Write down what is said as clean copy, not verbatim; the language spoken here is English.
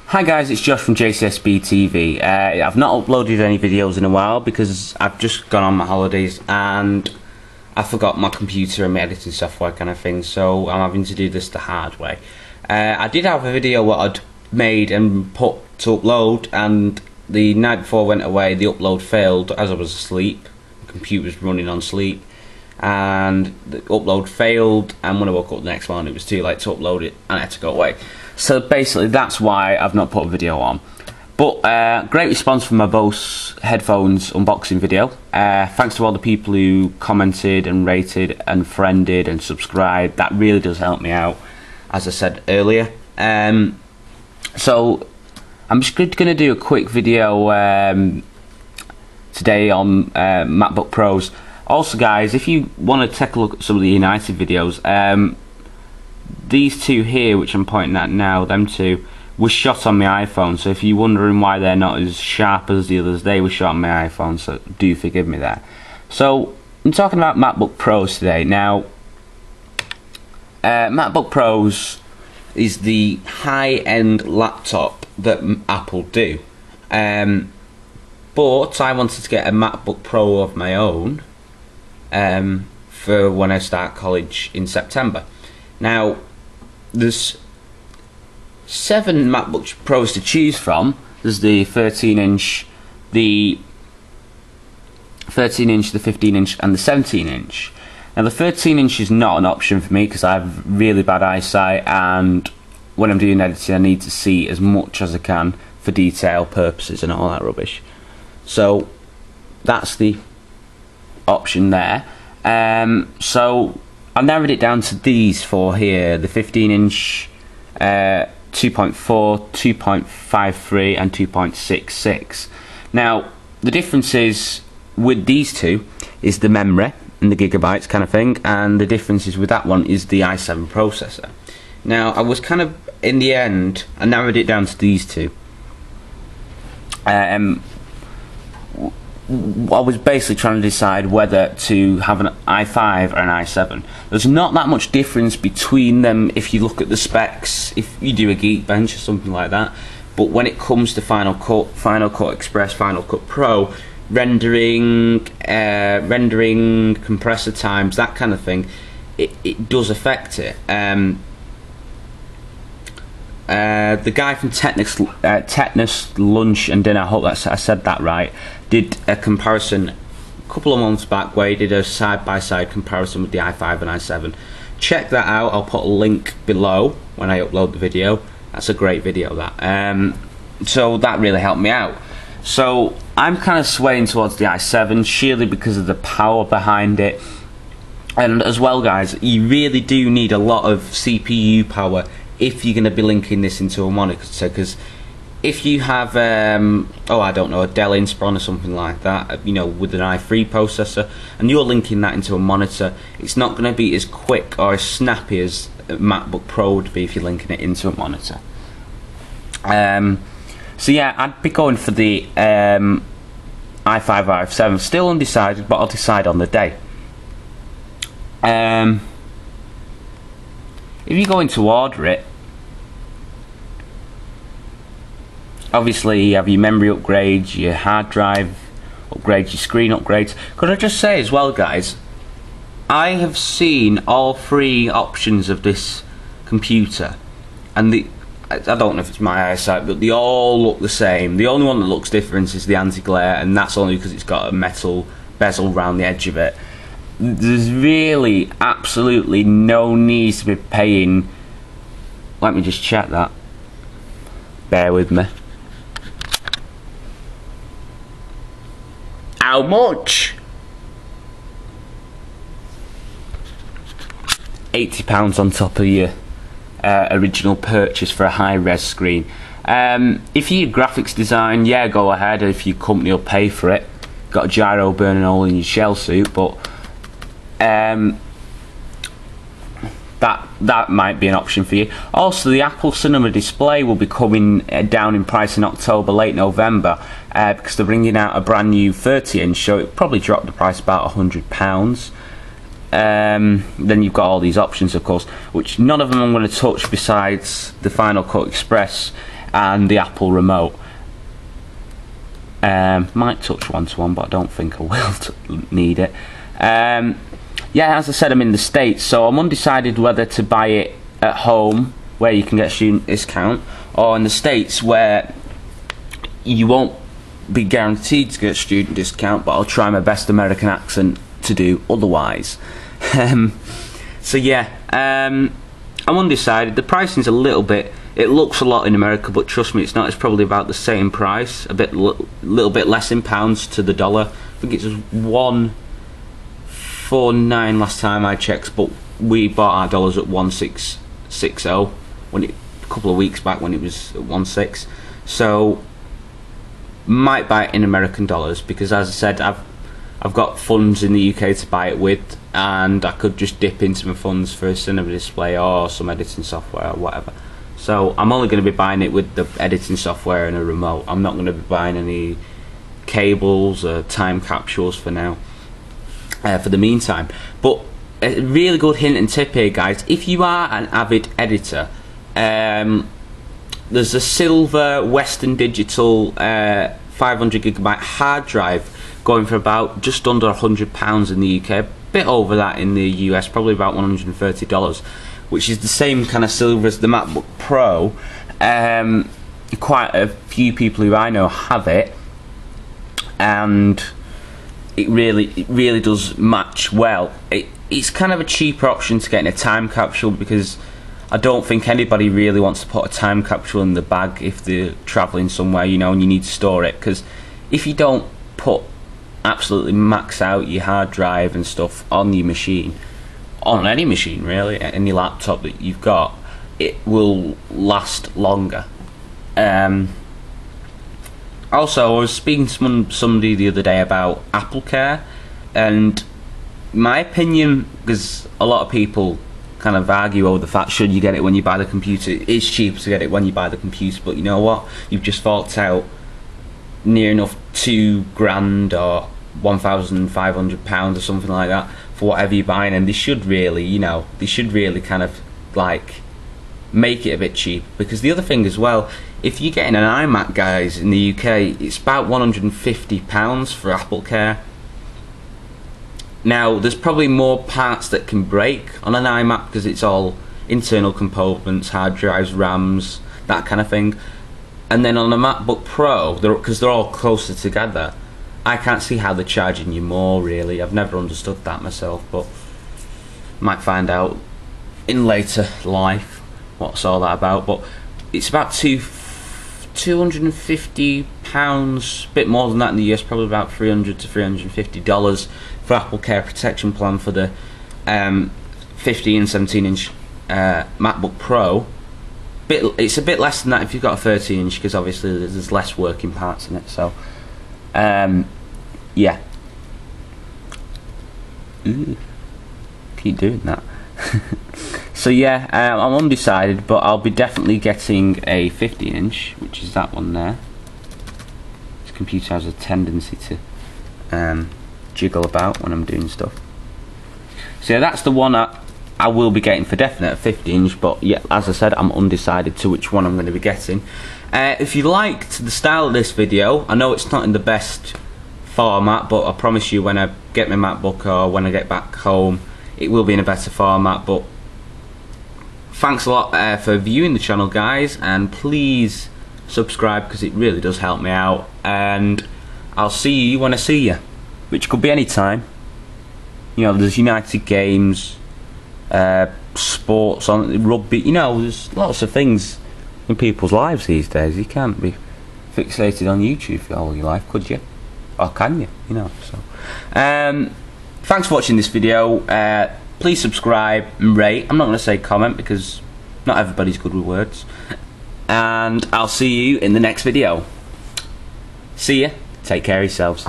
Hi guys, it's Josh from JCSB TV. I've not uploaded any videos in a while because I've just gone on my holidays and I forgot my computer and my editing software kind of thing, so I'm having to do this the hard way. I did have a video what I'd made and put to upload, and the night before I went away the upload failed as I was asleep. The computer was running on sleep and the upload failed, and when I woke up the next morning it was too late to upload it and I had to go away. So basically that's why I've not put a video on. But great response from my Bose headphones unboxing video. Thanks to all the people who commented and rated and friended and subscribed. That really does help me out, as I said earlier. So I'm just going to do a quick video today on MacBook Pros. Also guys, if you want to take a look at some of the United videos, these two here which I'm pointing at now, them two, were shot on my iPhone, so if you're wondering why they're not as sharp as the others, they were shot on my iPhone, so do forgive me there. So I'm talking about MacBook Pros today. Now MacBook Pros is the high-end laptop that Apple do, but I wanted to get a MacBook Pro of my own for when I start college in September. Now there's 7 MacBook Pros to choose from. There's the 13-inch, the 13-inch, the 15-inch and the 17-inch. Now the 13-inch is not an option for me because I have really bad eyesight, and when I'm doing editing I need to see as much as I can for detail purposes and all that rubbish. So that's the option there. So I narrowed it down to these four here: the 15-inch, 2.4, 2.53 and 2.66. Now the differences with these two is the memory and the gigabytes kind of thing, and the differences with that one is the i7 processor. Now I was kind of, in the end, I narrowed it down to these two. I was basically trying to decide whether to have an i5 or an i7. There's not that much difference between them if you look at the specs, if you do a Geekbench or something like that, but when it comes to Final Cut Express, Final Cut Pro, rendering, compressor times, that kind of thing, it does affect it. The guy from Technus Lunch and Dinner, I hope I said that right, did a comparison a couple of months back where he did a side-by-side comparison with the i5 and i7. Check that out. I'll put a link below when I upload the video. That's a great video, that. So that really helped me out. So I'm kind of swaying towards the i7, sheerly because of the power behind it. And as well guys, you really do need a lot of CPU power if you're going to be linking this into a monitor, because if you have oh, I don't know, a Dell Inspiron or something like that, you know, with an i3 processor, and you're linking that into a monitor, it's not going to be as quick or as snappy as a MacBook Pro would be if you're linking it into a monitor. So yeah, I'd be going for the i5 or i7. Still undecided, but I'll decide on the day. If you're going to order it, obviously you have your memory upgrades, your hard drive upgrades, your screen upgrades. Could I just say as well guys, I have seen all 3 options of this computer, and I don't know if it's my eyesight, but they all look the same. The only one that looks different is the anti-glare, and that's only because it's got a metal bezel around the edge of it. There's really absolutely no need to be paying, let me just check that, bear with me. How much? £80 on top of your original purchase for a high-res screen. If you graphics design, yeah, go ahead. If your company will pay for it, got a gyro burning hole in your shell suit, but that might be an option for you. Also, the Apple Cinema display will be coming down in price in October, late November, because they're bringing out a brand new 30-inch, so it'll probably drop the price about £100. Then you've got all these options, of course, which none of them I'm going to touch besides the Final Cut Express and the Apple remote. Might touch one-to-one, but I don't think I will need it. Yeah, as I said, I'm in the States, so I'm undecided whether to buy it at home, where you can get a student discount, or in the States, where you won't be guaranteed to get a student discount, but I'll try my best American accent to do otherwise. So yeah, I'm undecided. The pricing's a little bit, it looks a lot in America, but trust me, it's not. It's probably about the same price, a little bit less in pounds to the dollar. I think it's $1.49 last time I checked, but we bought our dollars at 1.660 a couple of weeks back when it was at 1.6. So might buy it in American dollars, because as I said, I've got funds in the UK to buy it with, and I could just dip into my funds for a cinema display or some editing software or whatever. So I'm only going to be buying it with the editing software and a remote. I'm not going to be buying any cables or time capsules for now, for the meantime. But a really good hint and tip here, guys, if you are an avid editor, there's a silver Western Digital 500GB hard drive going for about just under £100 in the UK, a bit over that in the US, probably about $130, which is the same kind of silver as the MacBook Pro. Quite a few people who I know have it, and it really does match well. It's kind of a cheaper option to get in a time capsule, because I don't think anybody really wants to put a time capsule in the bag if they're travelling somewhere, you know, and you need to store it. Because if you don't absolutely max out your hard drive and stuff on your machine, on any machine really, any laptop that you've got, it will last longer. Also, I was speaking to somebody the other day about AppleCare, and my opinion, because a lot of people kind of argue over the fact, should you get it when you buy the computer? It is cheaper to get it when you buy the computer, but you know what? You've just forked out near enough £2,000 or £1,500 or something like that for whatever you're buying, and they should really, you know, kind of like make it a bit cheap. Because the other thing as well, if you're getting an iMac, guys, in the UK, it's about £150 for AppleCare. Now, there's probably more parts that can break on an iMac because it's all internal components, hard drives, RAMs, that kind of thing. And then on a MacBook Pro, because they're all closer together, I can't see how they're charging you more, really. I've never understood that myself, but might find out in later life what's all that about. But it's about £250, a bit more than that in the US, probably about $300 to $350 for AppleCare protection plan for the 15 and 17-inch MacBook Pro. It's a bit less than that if you've got a 13-inch, because obviously there's less working parts in it. So, yeah. Ooh, keep doing that. So yeah, I'm undecided, but I'll be definitely getting a 15-inch, which is that one there. This computer has a tendency to jiggle about when I'm doing stuff. So yeah, that's the one I will be getting for definite, a 50-inch, but yeah, as I said, I'm undecided to which one I'm going to be getting. If you liked the style of this video, I know it's not in the best format, but I promise you when I get my MacBook or when I get back home, it will be in a better format. But thanks a lot for viewing the channel, guys, and please subscribe because it really does help me out, and I'll see you when I see you, which could be any time. You know, there's United Games, sports, on rugby, you know, there's lots of things in people's lives these days. You can't be fixated on YouTube for all your life, could you? Or can you? You know, so thanks for watching this video. Please subscribe and rate. I'm not going to say comment because not everybody's good with words. And I'll see you in the next video. See ya. Take care of yourselves.